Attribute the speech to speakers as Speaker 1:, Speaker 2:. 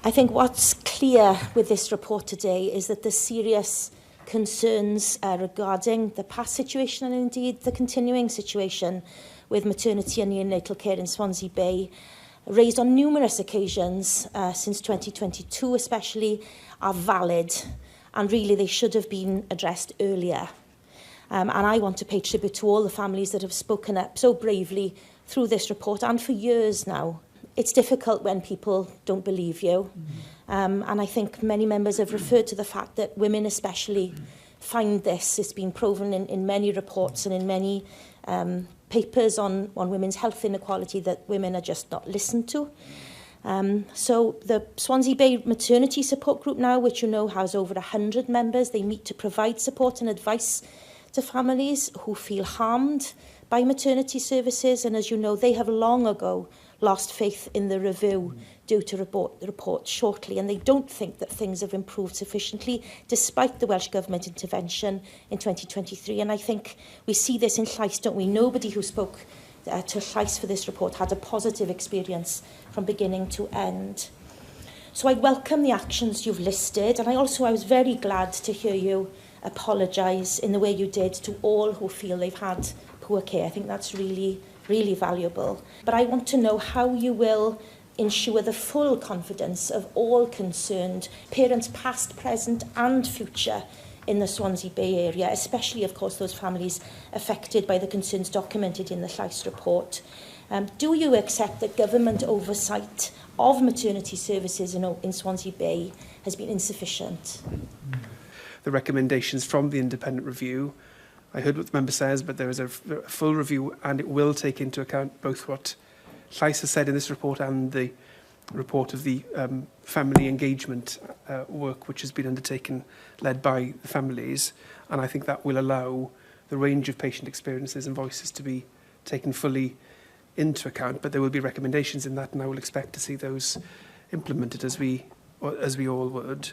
Speaker 1: I think what's clear with this report today is that there's serious concerns regarding the past situation and indeed the continuing situation with maternity and neonatal care in Swansea Bay, raised on numerous occasions since 2022 especially, are valid, and really they should have been addressed earlier. And I want to pay tribute to all the families that have spoken up so bravely through this report and for years now. It's difficult when people don't believe you. And I think many members have referred to the fact that women especially find this. It's been proven in many reports and in many papers on women's health inequality that women are just not listened to. So the Swansea Bay Maternity Support Group now, which you know has over 100 members, they meet to provide support and advice to families who feel harmed by maternity services. And as you know, they have long ago lost faith in the review due to the report shortly, and they don't think that things have improved sufficiently despite the Welsh Government intervention in 2023. And I think we see this in Llais, don't we? Nobody who spoke to Llais for this report had a positive experience from beginning to end. So I welcome the actions you've listed, and I was very glad to hear you apologise in the way you did to all who feel they've had poor care. I think that's really, really valuable. But I want to know how you will ensure the full confidence of all concerned, parents past, present and future in the Swansea Bay area, especially, of course, those families affected by the concerns documented in the Llais report. Do you accept that government oversight of maternity services in Swansea Bay has been insufficient?
Speaker 2: The recommendations from the independent review, I heard what the member says, but there is a full review and it will take into account both what Llais has said in this report and the report of the family engagement work which has been undertaken, led by the families. And I think that will allow the range of patient experiences and voices to be taken fully into account. But there will be recommendations in that, and I will expect to see those implemented as we all would.